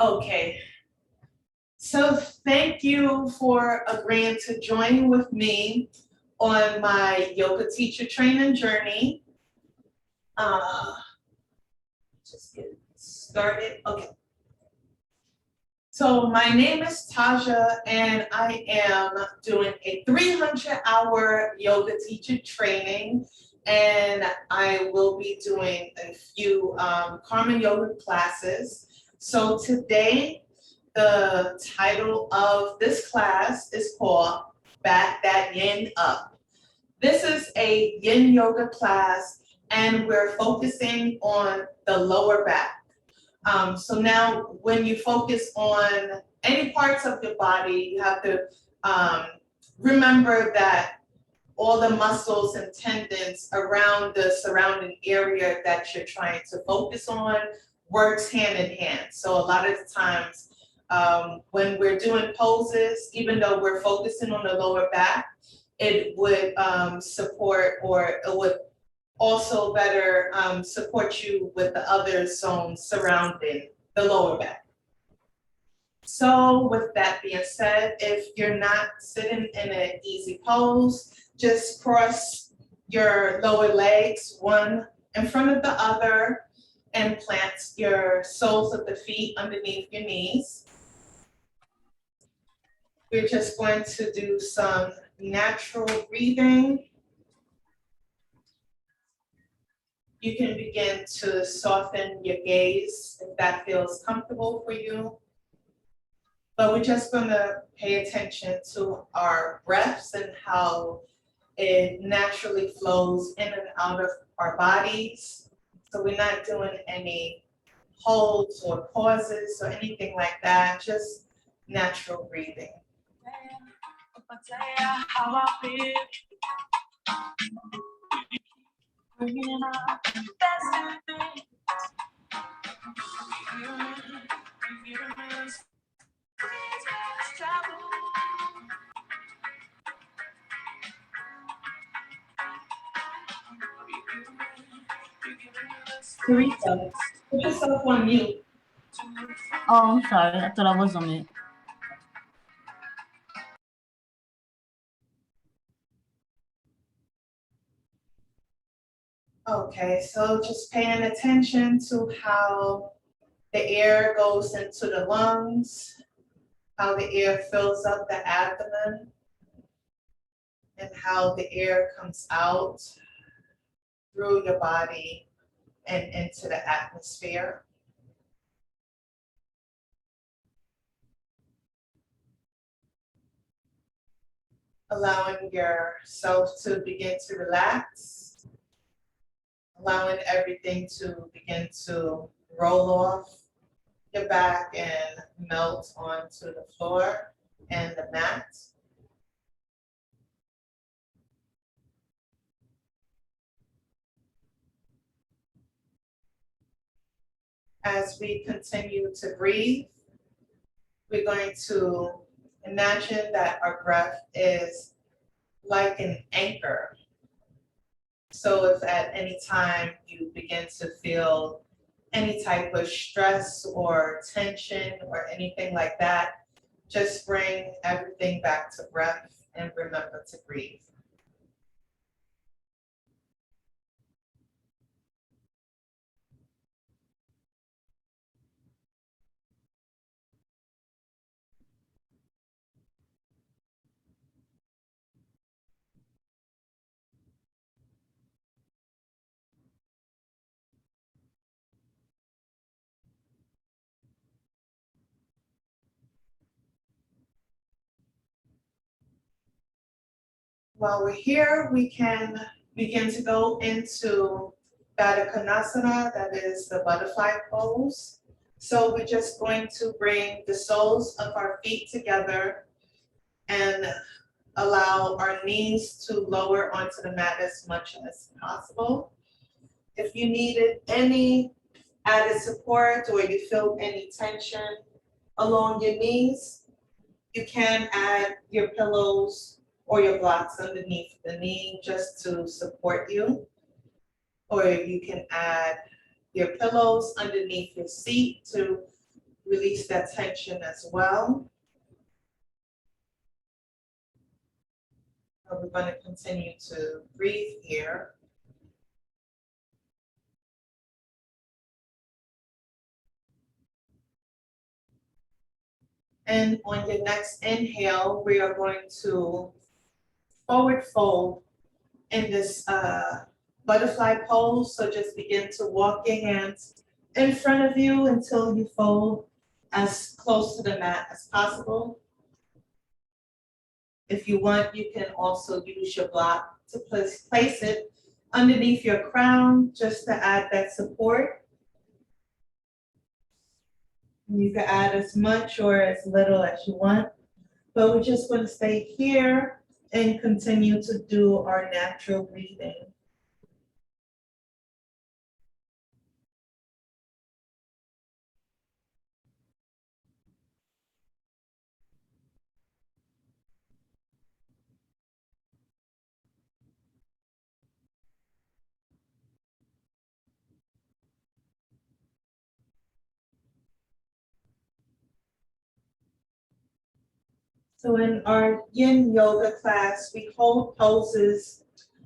Okay, so thank you for agreeing to join with me on my yoga teacher training journey. Just get started. Okay. So my name is Taja, and I am doing a 300-hour yoga teacher training, and I will be doing a few Karma yoga classes. So today, the title of this class is called Back That Yin Up. This is a Yin Yoga class, and we're focusing on the lower back. So now when you focus on any parts of your body, you have to remember that all the muscles and tendons around the surrounding area that you're trying to focus on works hand in hand. So a lot of the times when we're doing poses, even though we're focusing on the lower back, it would support, or it would also better support you with the other zones surrounding the lower back. So with that being said, if you're not sitting in an easy pose, just cross your lower legs one in front of the other and plant your soles of the feet underneath your knees. We're just going to do some natural breathing. You can begin to soften your gaze if that feels comfortable for you. But we're just going to pay attention to our breaths and how it naturally flows in and out of our bodies. So we're not doing any holds or pauses or anything like that, just natural breathing. Teresa, put yourself on mute. Oh, I'm sorry. I thought I was on mute. Okay, so just paying attention to how the air goes into the lungs, how the air fills up the abdomen, and how the air comes out through your body and into the atmosphere. Allowing yourself to begin to relax, allowing everything to begin to roll off your back and melt onto the floor and the mat. As we continue to breathe, we're going to imagine that our breath is like an anchor. So if at any time you begin to feel any type of stress or tension or anything like that, just bring everything back to breath and remember to breathe. While we're here, we can begin to go into Baddha Konasana, that is the butterfly pose. So we're just going to bring the soles of our feet together and allow our knees to lower onto the mat as much as possible. If you needed any added support or you feel any tension along your knees, you can add your pillows or your blocks underneath the knee just to support you. Or you can add your pillows underneath your seat to release that tension as well. And we're going to continue to breathe here. And on your next inhale, we are going to forward fold in this butterfly pose. So just begin to walk your hands in front of you until you fold as close to the mat as possible. If you want, you can also use your block to place it underneath your crown just to add that support. You can add as much or as little as you want, but we're just going to stay here and continue to do our natural breathing. So in our Yin Yoga class, we hold poses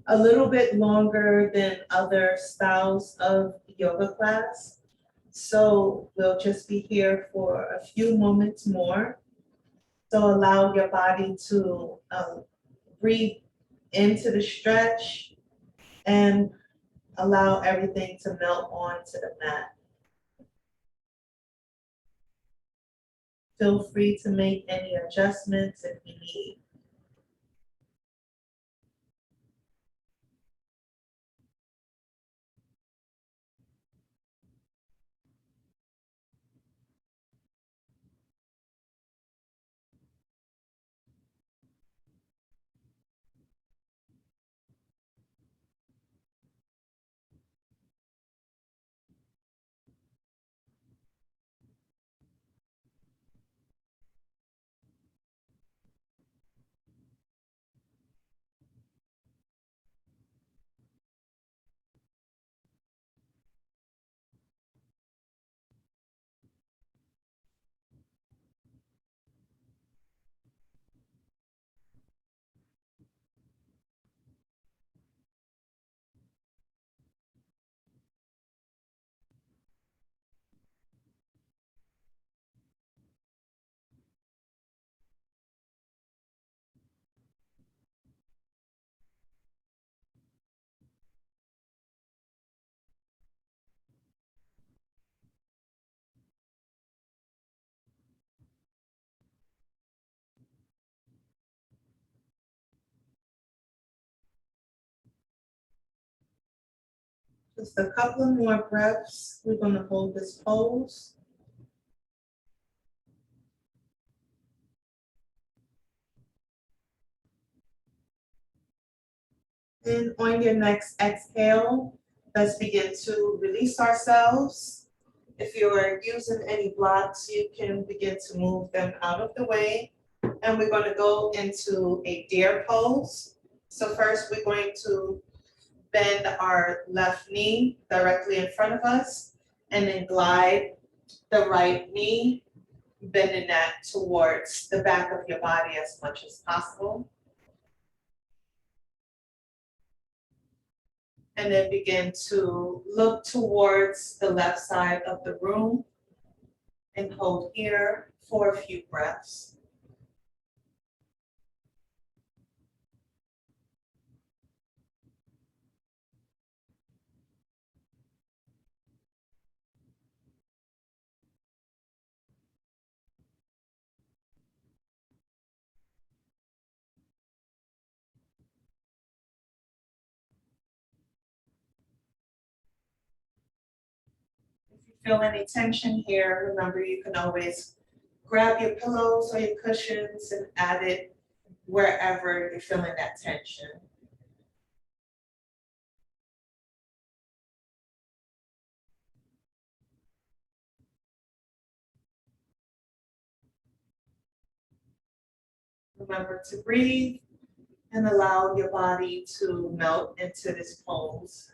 a little bit longer than other styles of yoga class. So we'll just be here for a few moments more. So allow your body to breathe into the stretch and allow everything to melt onto the mat. Feel free to make any adjustments if you need. Just a couple more breaths. We're going to hold this pose. And on your next exhale, let's begin to release ourselves. If you're using any blocks, you can begin to move them out of the way. And we're going to go into a deer pose. So first we're going to bend our left knee directly in front of us and then glide the right knee, bending that towards the back of your body as much as possible. And then begin to look towards the left side of the room and hold here for a few breaths. If you feel any tension here, remember you can always grab your pillows or your cushions and add it wherever you're feeling that tension. Remember to breathe and allow your body to melt into this pose.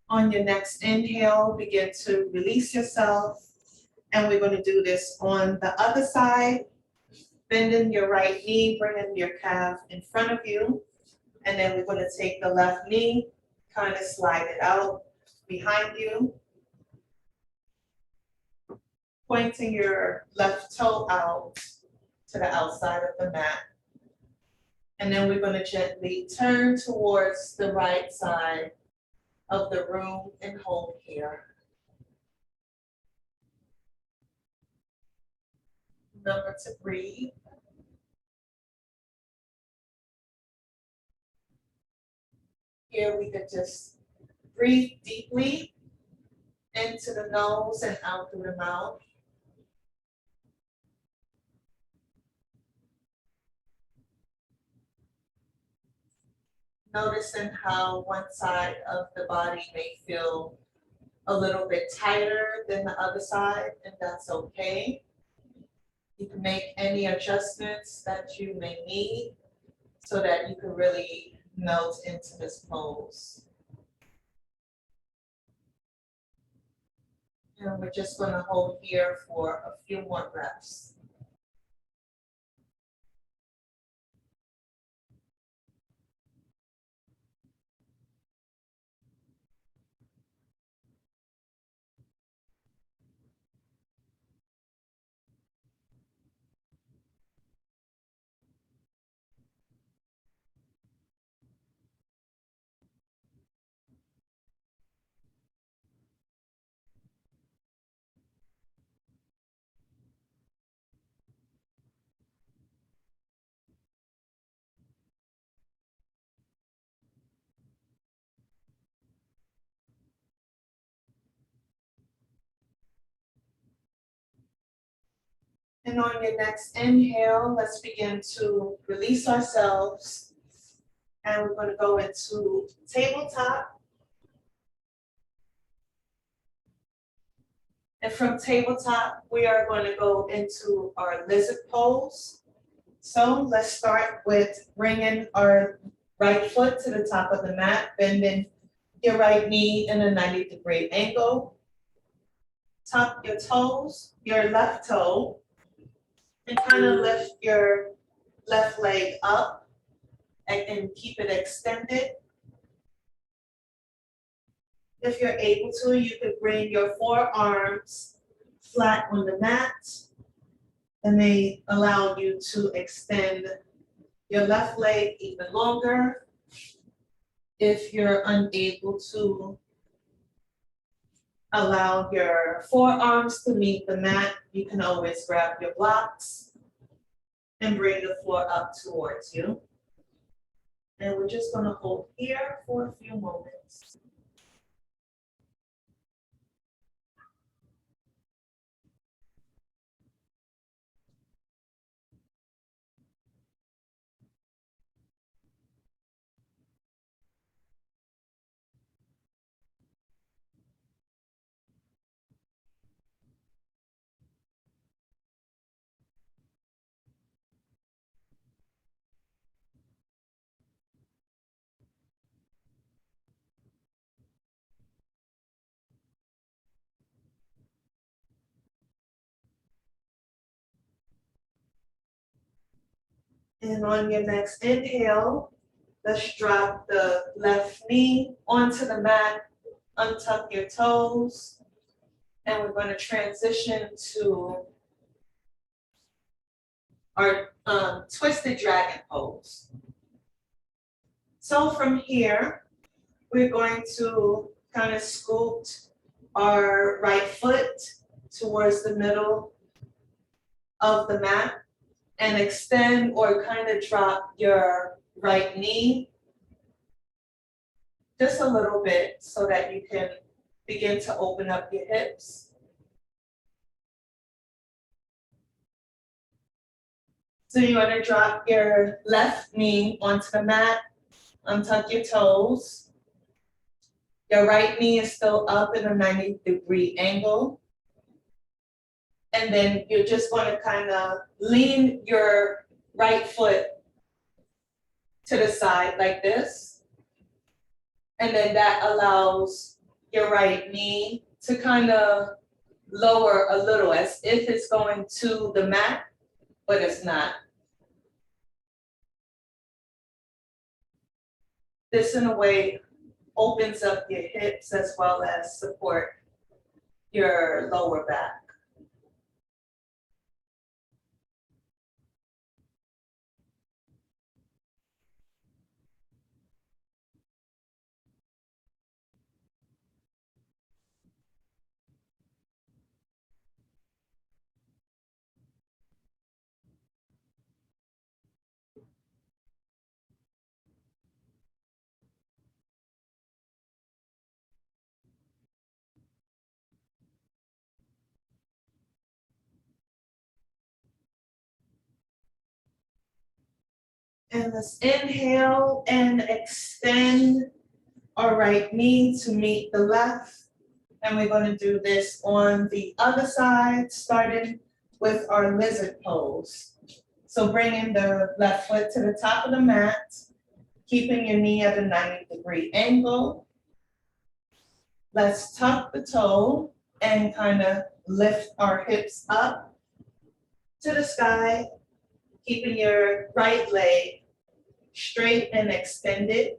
On your next inhale, begin to release yourself. And we're going to do this on the other side. Bending your right knee, bringing your calf in front of you. And then we're going to take the left knee, kind of slide it out behind you. Pointing your left toe out to the outside of the mat. And then we're going to gently turn towards the right side of the room and hold here. Remember to breathe. Here we could just breathe deeply into the nose and out through the mouth. Noticing how one side of the body may feel a little bit tighter than the other side, and that's okay. You can make any adjustments that you may need so that you can really melt into this pose. And we're just going to hold here for a few more breaths. And on your next inhale, let's begin to release ourselves. And we're going to go into tabletop. And from tabletop, we are going to go into our lizard pose. So let's start with bringing our right foot to the top of the mat, bending your right knee in a 90-degree angle. Tuck your toes, your left toe, and kind of lift your left leg up and keep it extended. If you're able to, you could bring your forearms flat on the mat, and they allow you to extend your left leg even longer. If you're unable to allow your forearms to meet the mat, you can always grab your blocks and bring the floor up towards you. And we're just going to hold here for a few moments. And on your next inhale, let's drop the left knee onto the mat, untuck your toes, and we're going to transition to our twisted dragon pose. So from here, we're going to kind of scoot our right foot towards the middle of the mat and extend or kind of drop your right knee just a little bit so that you can begin to open up your hips. So you want to drop your left knee onto the mat, untuck your toes. Your right knee is still up in a 90-degree angle. And then you're just going to kind of lean your right foot to the side like this. And then that allows your right knee to kind of lower a little as if it's going to the mat, but it's not. This in a way opens up your hips as well as support your lower back. And let's inhale and extend our right knee to meet the left. And we're going to do this on the other side, starting with our lizard pose. So bringing the left foot to the top of the mat, keeping your knee at a 90-degree angle. Let's tuck the toe and kind of lift our hips up to the sky, keeping your right leg straight and extended.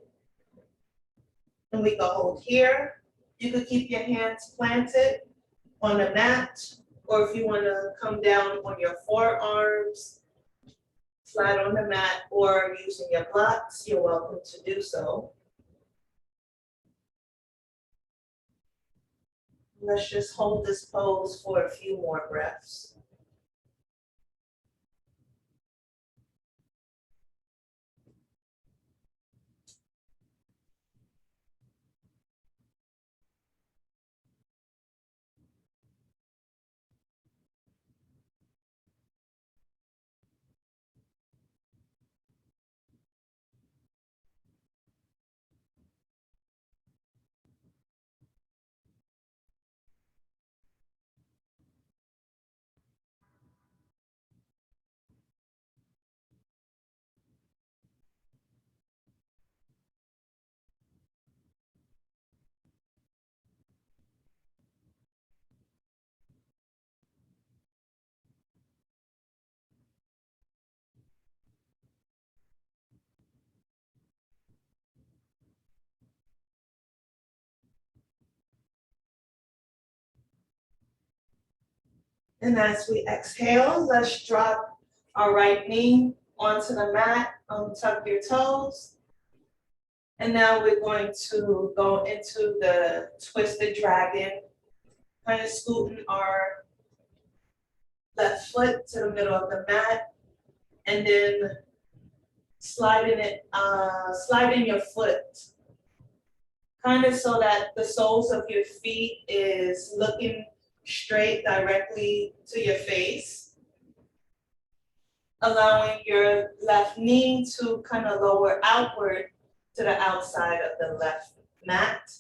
And we can hold here. You could keep your hands planted on the mat, or if you want to come down on your forearms, flat on the mat, or using your blocks, you're welcome to do so. Let's just hold this pose for a few more breaths. And as we exhale, let's drop our right knee onto the mat, tuck your toes. And now we're going to go into the twisted dragon, kind of scooting our left foot to the middle of the mat, and then sliding your foot, kind of so that the soles of your feet is looking straight directly to your face, allowing your left knee to kind of lower outward to the outside of the left mat,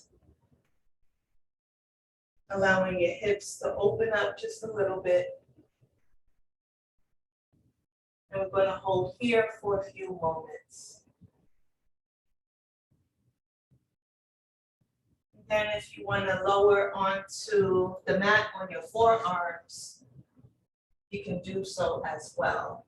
allowing your hips to open up just a little bit. And we're going to hold here for a few moments. Then if you want to lower onto the mat on your forearms, you can do so as well.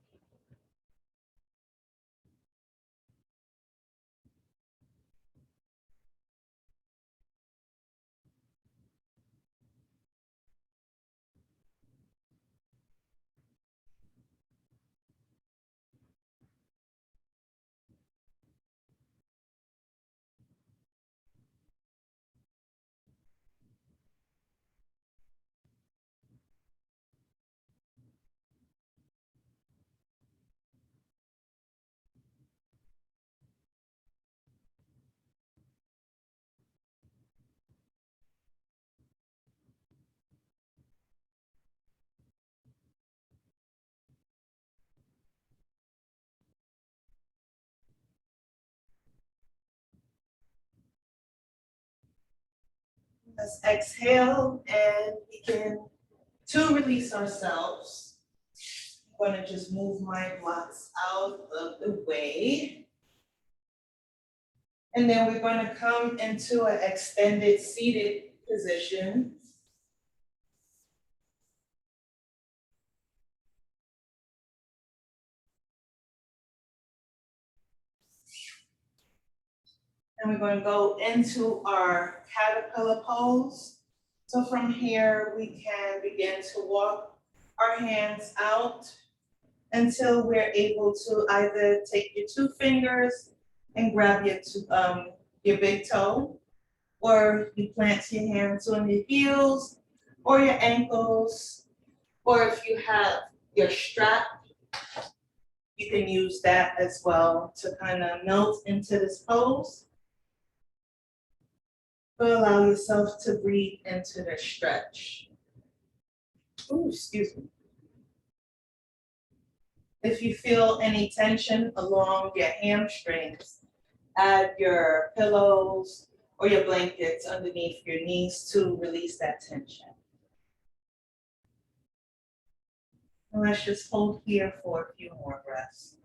Let's exhale and begin to release ourselves. I'm going to just move my blocks out of the way. And then we're going to come into an extended seated position. And we're going to go into our caterpillar pose. So from here, we can begin to walk our hands out until we're able to either take your 2 fingers and grab your big toe, or you plant your hands on your heels or your ankles, or if you have your strap, you can use that as well to kind of melt into this pose. But allow yourself to breathe into the stretch. Ooh, excuse me. If you feel any tension along your hamstrings, add your pillows or your blankets underneath your knees to release that tension. And let's just hold here for a few more breaths.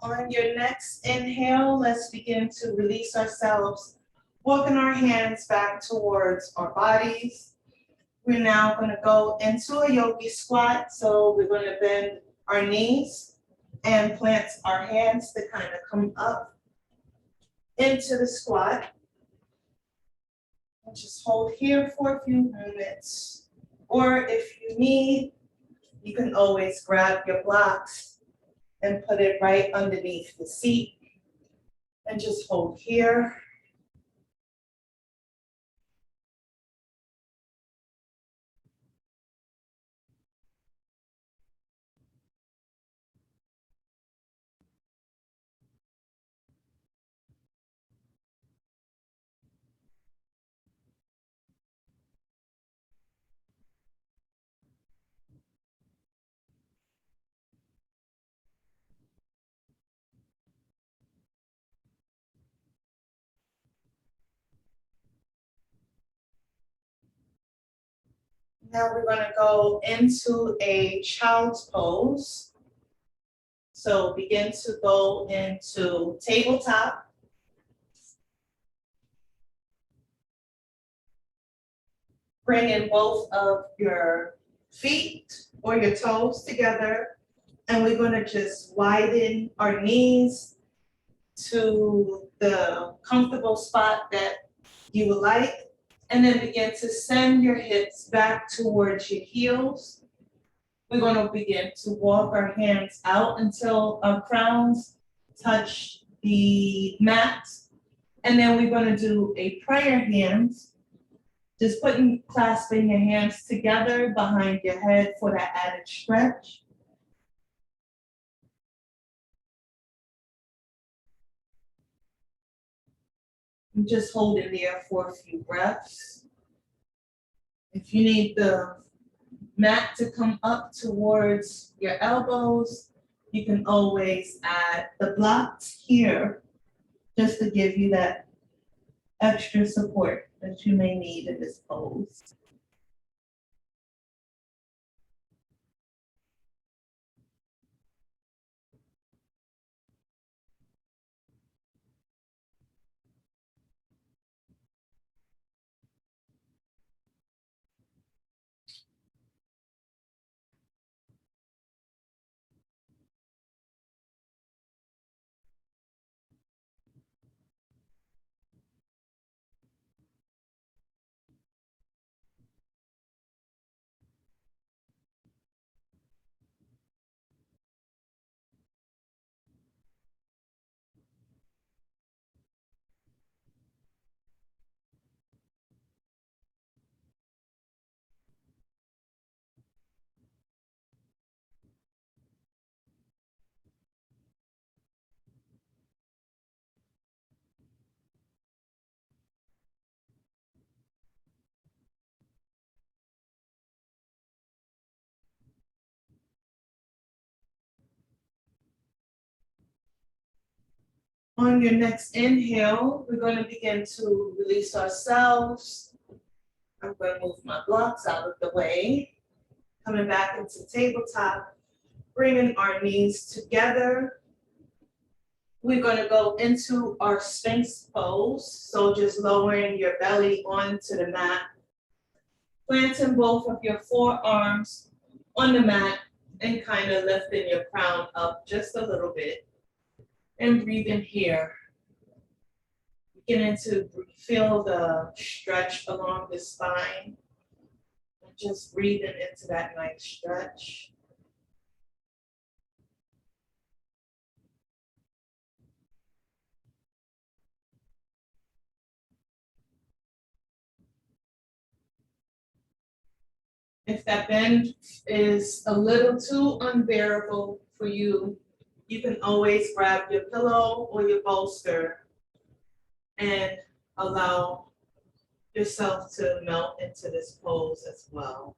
On your next inhale, let's begin to release ourselves, walking our hands back towards our bodies. We're now going to go into a yogi squat. So we're going to bend our knees and plant our hands to kind of come up into the squat. And just hold here for a few minutes. Or if you need, you can always grab your blocks and put it right underneath the seat and just hold here. Now we're going to go into a child's pose. So begin to go into tabletop. Bring in both of your feet or your toes together. And we're going to just widen our knees to the comfortable spot that you would like. And then begin to send your hips back towards your heels. We're going to begin to walk our hands out until our crowns touch the mat. And then we're going to do a prayer hands, just clasping your hands together behind your head for that added stretch. And just hold it there for a few breaths. If you need the mat to come up towards your elbows, you can always add the blocks here just to give you that extra support that you may need in this pose. On your next inhale, we're going to begin to release ourselves. I'm going to move my blocks out of the way. Coming back into tabletop, bringing our knees together. We're going to go into our Sphinx pose. So just lowering your belly onto the mat. Planting both of your forearms on the mat and kind of lifting your crown up just a little bit. And breathing here. Beginning to feel the stretch along the spine. And just breathing into that nice stretch. If that bend is a little too unbearable for you, you can always grab your pillow or your bolster and allow yourself to melt into this pose as well.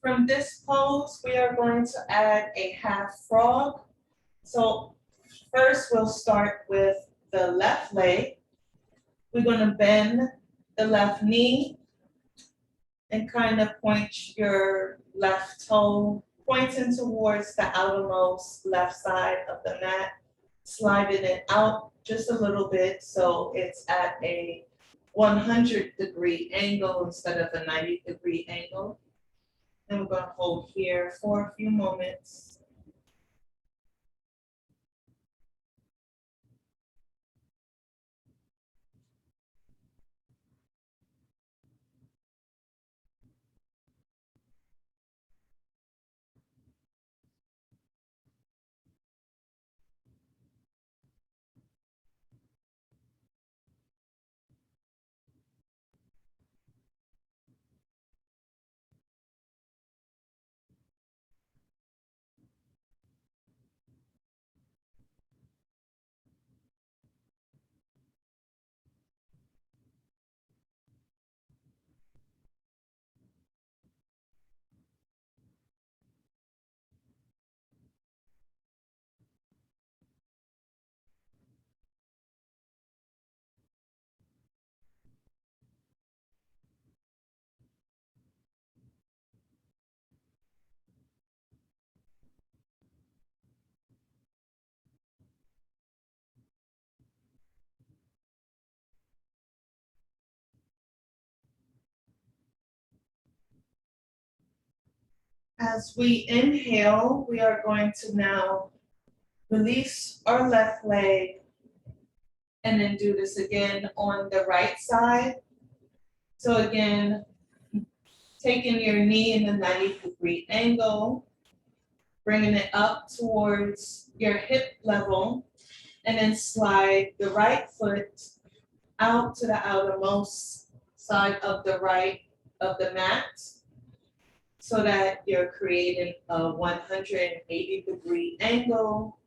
From this pose, we are going to add a half frog. So first we'll start with the left leg. We're going to bend the left knee and kind of point your left toe pointing towards the outermost left side of the mat, sliding it out just a little bit so it's at a 100-degree angle instead of a 90-degree angle. And we're going to hold here for a few moments. As we inhale, we are going to now release our left leg and then do this again on the right side. So again, taking your knee in the 90-degree angle, bringing it up towards your hip level, and then slide the right foot out to the outermost side of the right of the mat so that you're creating a 180-degree angle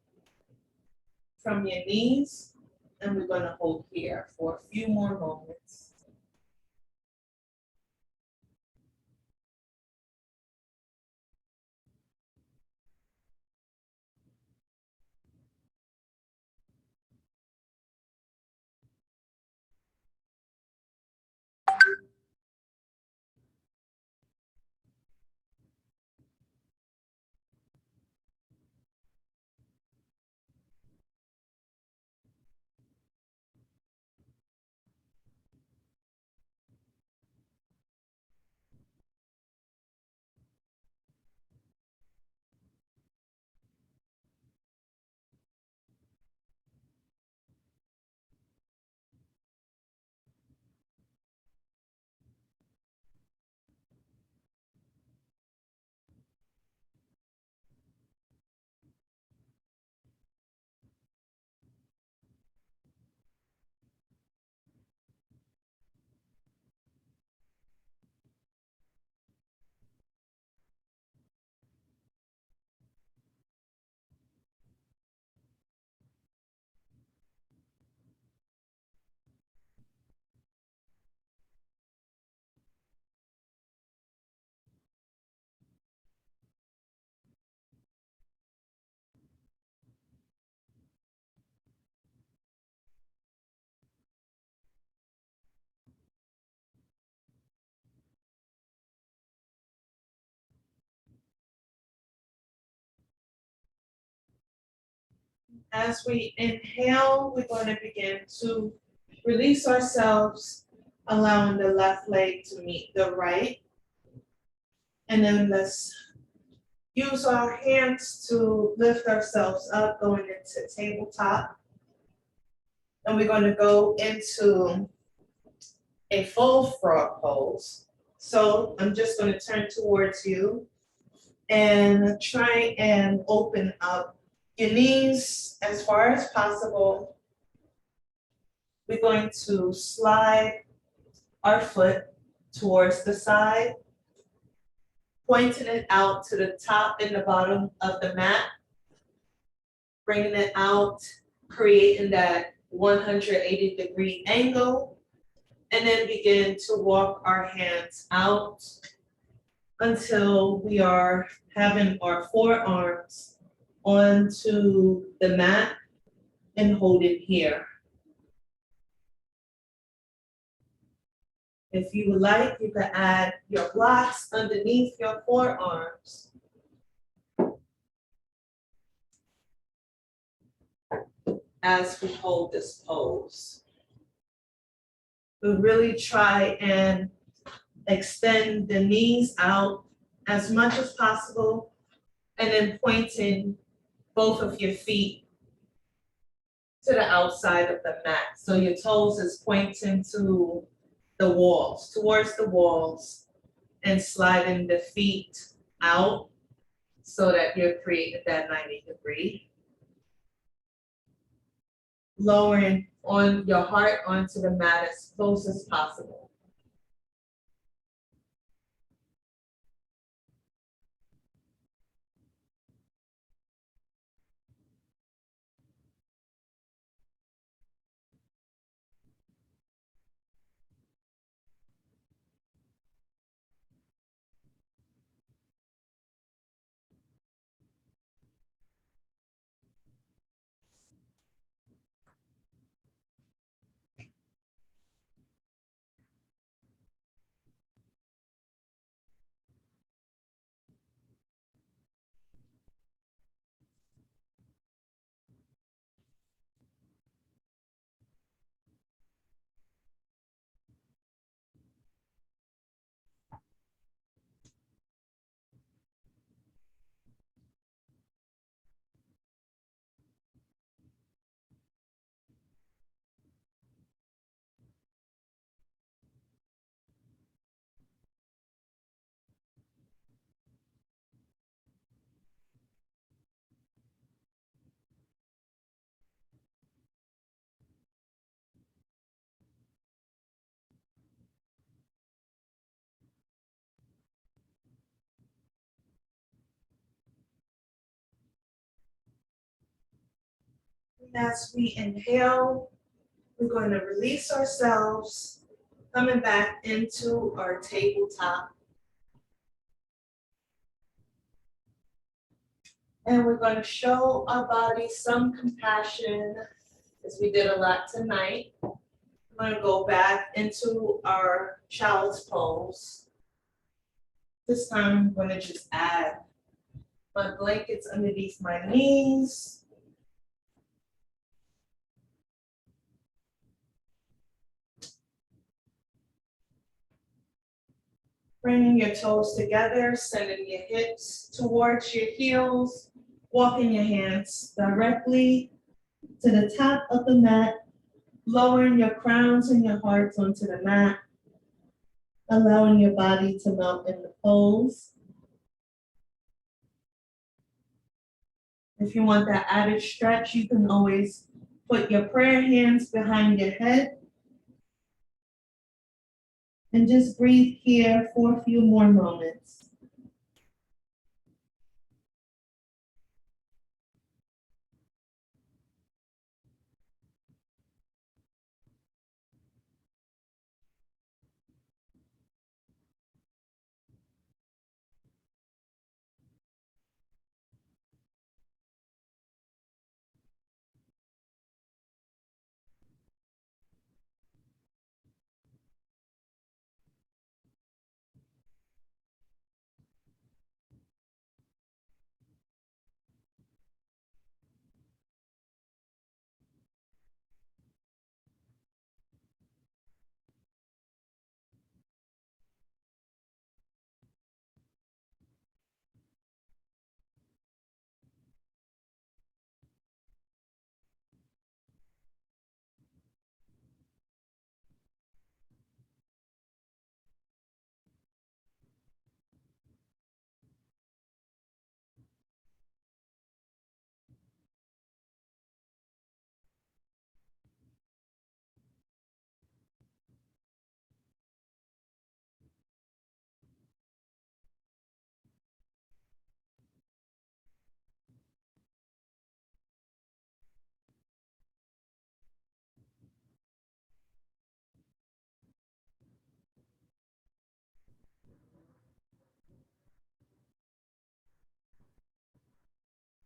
from your knees. And we're going to hold here for a few more moments. As we inhale, we're going to begin to release ourselves, allowing the left leg to meet the right. And then let's use our hands to lift ourselves up, going into tabletop. And we're going to go into a full frog pose. So I'm just going to turn towards you and try and open up your knees as far as possible. We're going to slide our foot towards the side, pointing it out to the top and the bottom of the mat, bringing it out, creating that 180-degree angle, and then begin to walk our hands out until we are having our forearms onto the mat and hold it here. If you would like, you can add your blocks underneath your forearms. As we hold this pose. We really try and extend the knees out as much as possible, and then pointing both of your feet to the outside of the mat. So your toes is pointing to the walls, towards the walls, and sliding the feet out so that you're creating that 90-degree. Lowering on your heart onto the mat as close as possible. As we inhale, we're going to release ourselves, coming back into our tabletop. And we're going to show our body some compassion, as we did a lot tonight. We're going to go back into our child's pose. This time, I'm going to just add my blankets underneath my knees. Bringing your toes together, sending your hips towards your heels, walking your hands directly to the top of the mat, lowering your crowns and your hearts onto the mat, allowing your body to melt in the pose. If you want that added stretch, you can always put your prayer hands behind your head and just breathe here for a few more moments.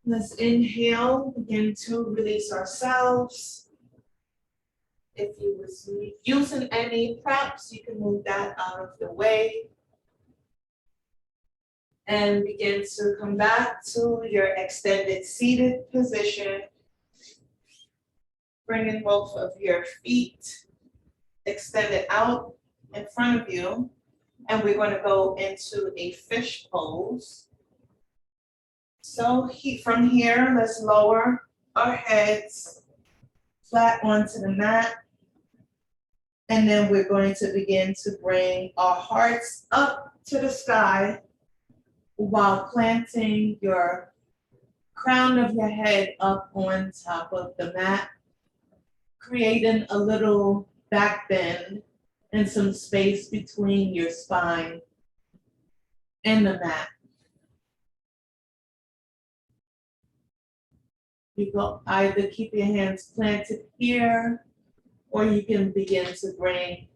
Let's inhale, begin to release ourselves. If you was using any props, you can move that out of the way. And begin to come back to your extended seated position. Bringing both of your feet extended out in front of you. And we're going to go into a fish pose. So from here, let's lower our heads flat onto the mat. And then we're going to begin to bring our hearts up to the sky while planting your crown of your head up on top of the mat, creating a little back bend and some space between your spine and the mat. You can either keep your hands planted here, or you can begin to bring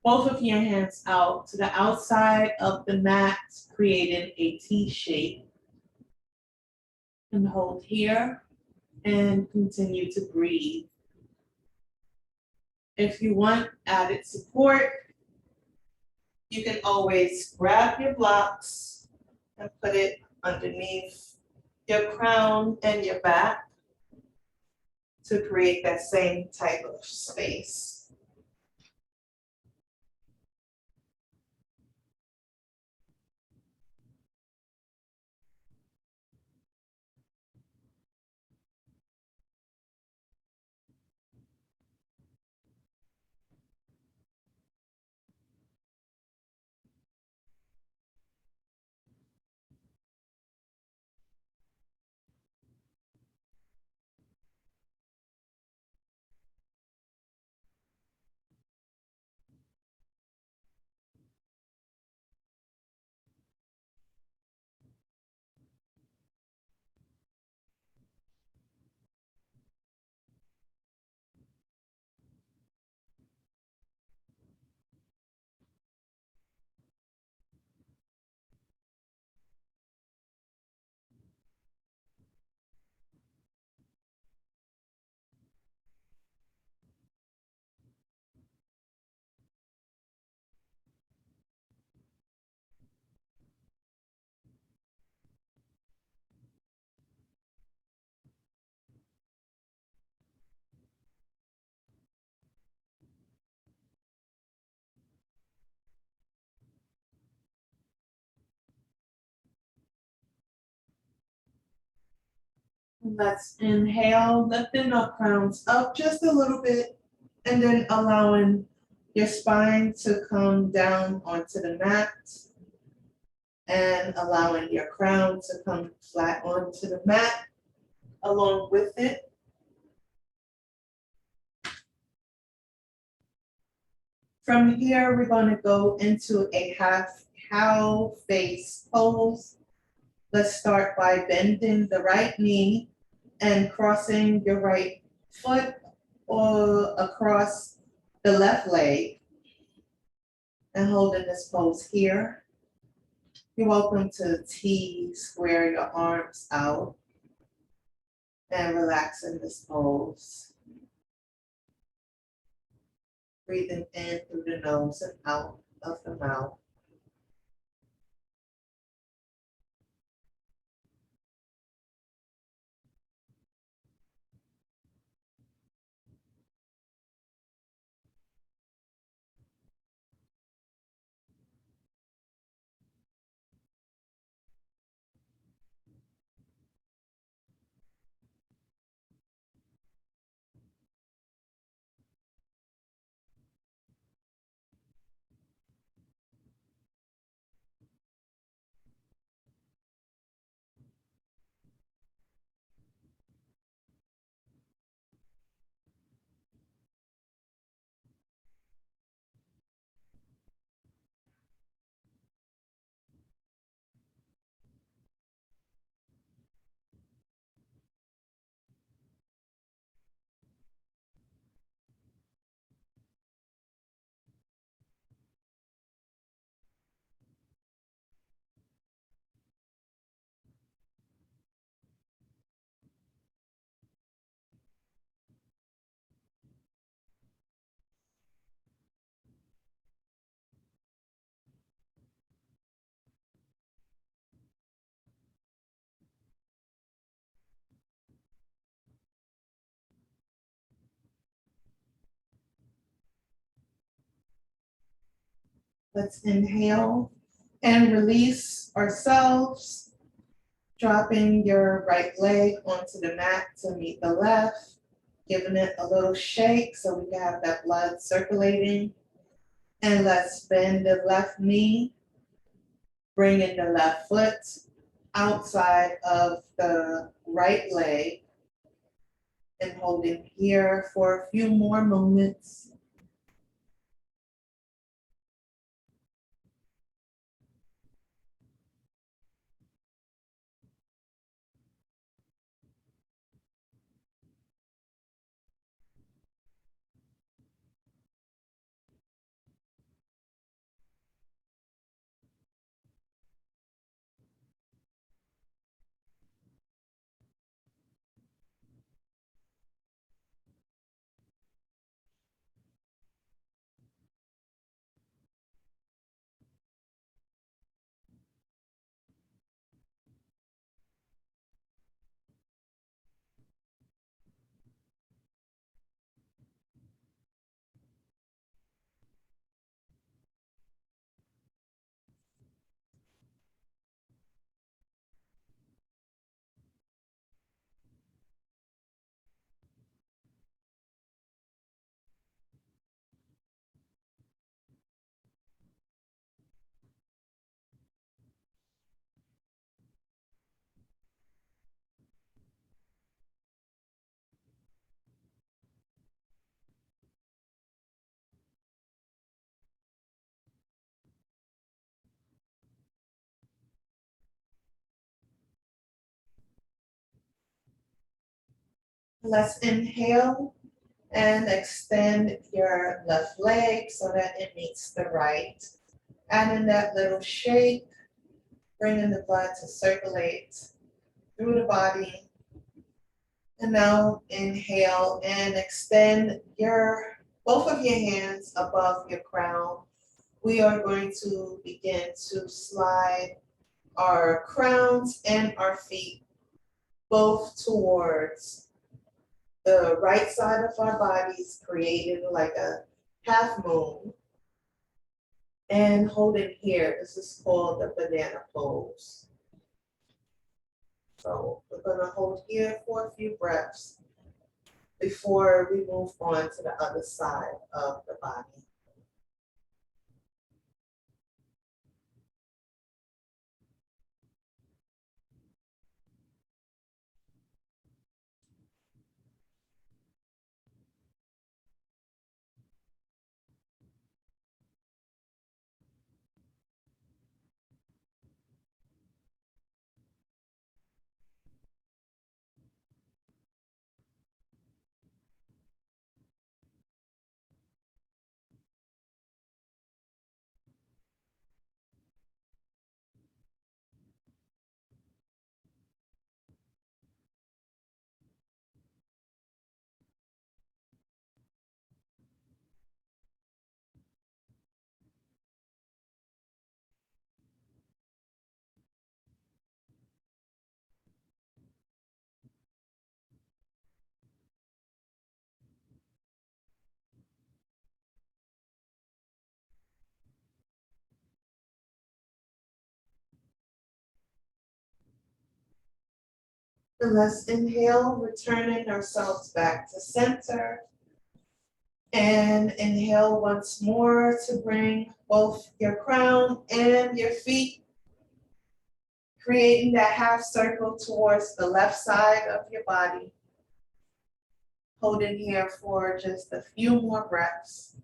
both of your hands out to the outside of the mat, creating a T shape. And hold here and continue to breathe. If you want added support, you can always grab your blocks and put it underneath your crown and your back to create that same type of space. Let's inhale, lifting our crowns up just a little bit, and then allowing your spine to come down onto the mat, and allowing your crown to come flat onto the mat along with it. From here, we're going to go into a half cow face pose. Let's start by bending the right knee and crossing your right foot or across the left leg and holding this pose here. You're welcome to T-square your arms out and relax in this pose. Breathing in through the nose and out of the mouth. Let's inhale and release ourselves, dropping your right leg onto the mat to meet the left, giving it a little shake so we can have that blood circulating. And let's bend the left knee, bringing the left foot outside of the right leg and holding here for a few more moments. Let's inhale and extend your left leg so that it meets the right. Adding that little shake, bringing the blood to circulate through the body. And now inhale and extend both of your hands above your crown. We are going to begin to slide our crowns and our feet both towards the right side of our bodies, creating like a half moon. And hold it here. This is called the banana pose. So we're gonna hold here for a few breaths before we move on to the other side of the body. And let's inhale, returning ourselves back to center. And inhale once more to bring both your crown and your feet, creating that half circle towards the left side of your body. Holding here for just a few more breaths.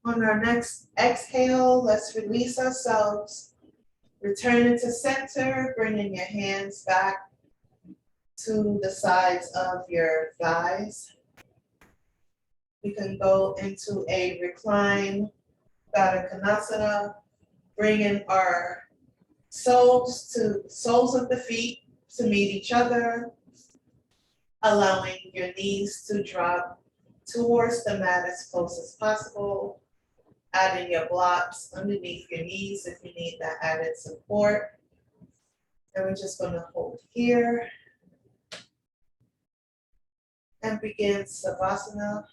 On our next exhale, let's release ourselves. Return into center, bringing your hands back to the sides of your thighs. We can go into a recline Baddha Konasana, bringing our soles of the feet to meet each other, allowing your knees to drop towards the mat as close as possible, adding your blocks underneath your knees if you need that added support. And we're just gonna hold here and begin Savasana.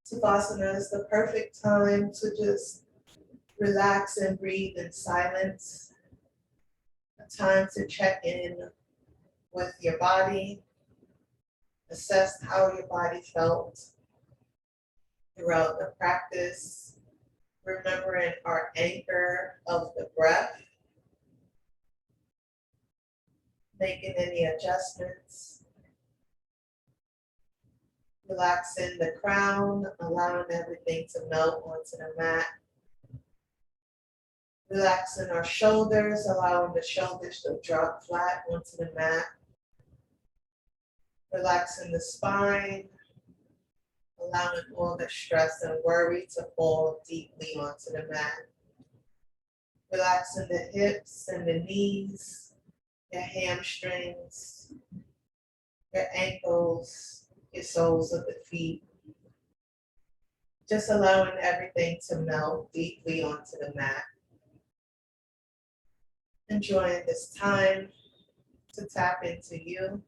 Savasana is the perfect time to just relax and breathe in silence. A time to check in with your body, assess how your body felt throughout the practice, remembering our anchor of the breath, making any adjustments, relaxing the crown, allowing everything to melt onto the mat, relaxing our shoulders, allowing the shoulders to drop flat onto the mat, relaxing the spine, allowing all the stress and worry to fall deeply onto the mat. Relaxing the hips and the knees, your hamstrings, your ankles, your soles of the feet. Just allowing everything to melt deeply onto the mat. Enjoying this time to tap into you.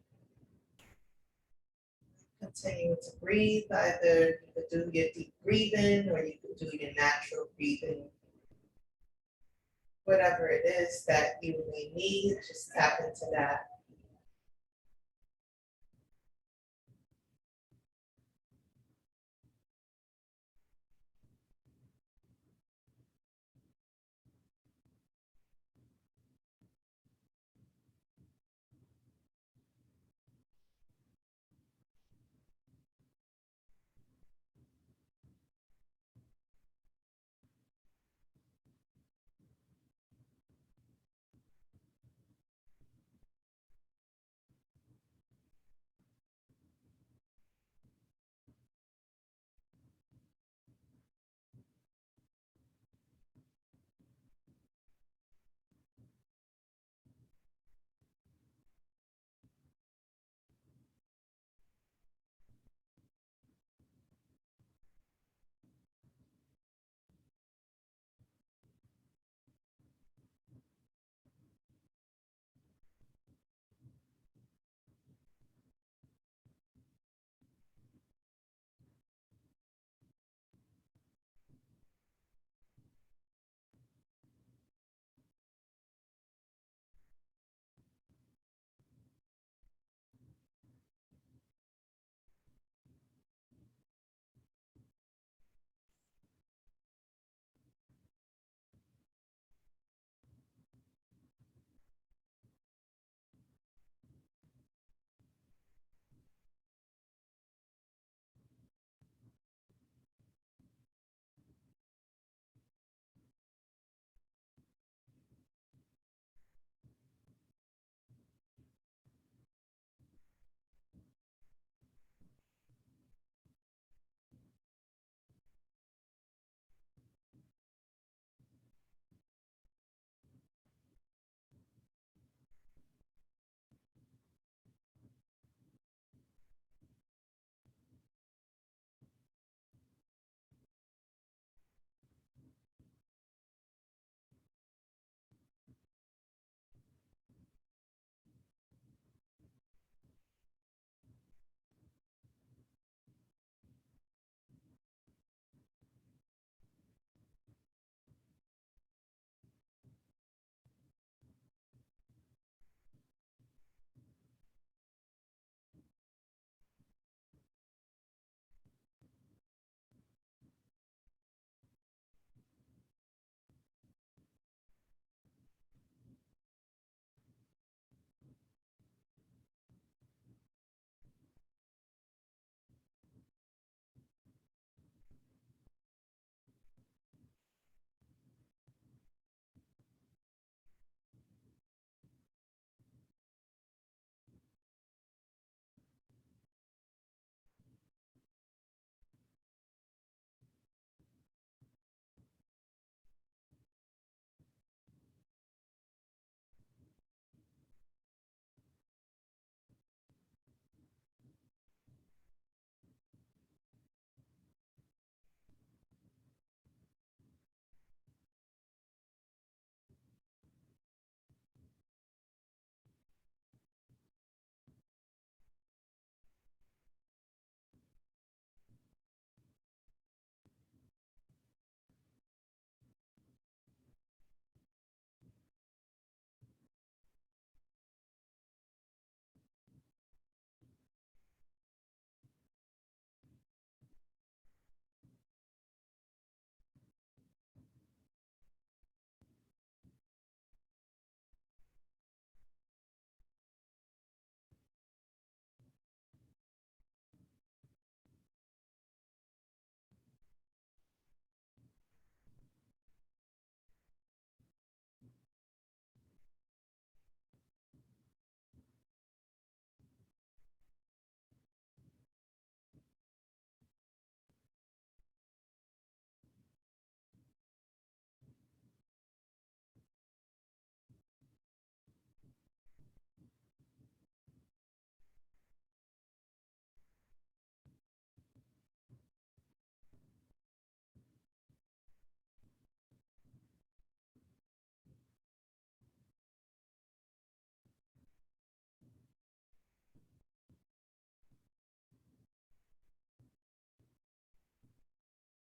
Continue to breathe. Either you could do your deep breathing or you could do your natural breathing. whatever it is that you may need, just tap into that.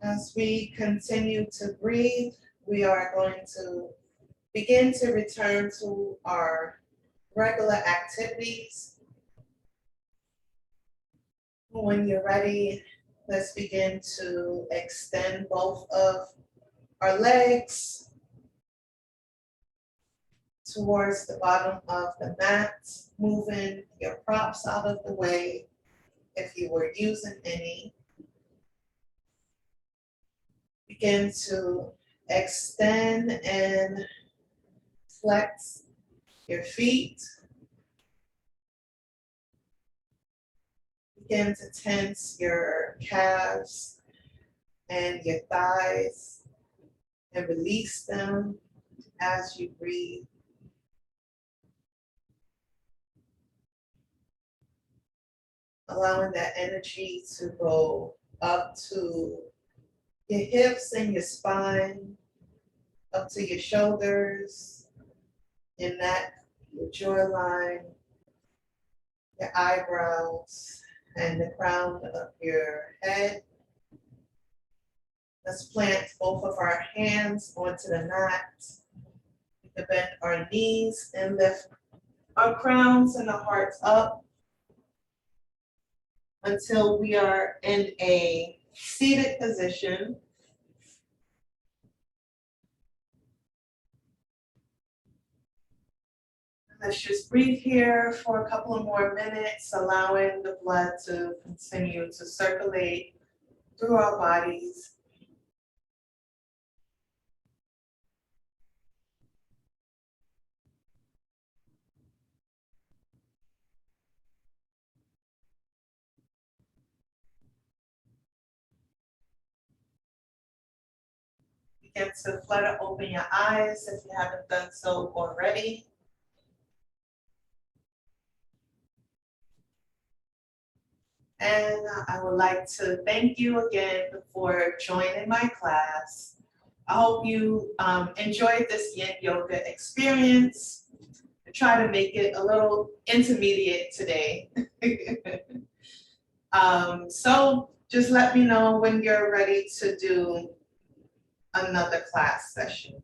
As we continue to breathe, we are going to begin to return to our regular activities. When you're ready, let's begin to extend both of our legs towards the bottom of the mat, moving your props out of the way if you were using any. Begin to extend and flex your feet. Begin to tense your calves and your thighs and release them as you breathe. Allowing that energy to go up to your hips and your spine, up to your shoulders, your neck, your jawline, your eyebrows, and the crown of your head. Let's plant both of our hands onto the mat. We can bend our knees and lift our crowns and our hearts up until we are in a seated position. Let's just breathe here for a couple of more minutes, allowing the blood to continue to circulate through our bodies. Begin to flutter open your eyes if you haven't done so already. And I would like to thank you again for joining my class. I hope you enjoyed this Yin Yoga experience. I try to make it a little intermediate today. So just let me know when you're ready to do another class session.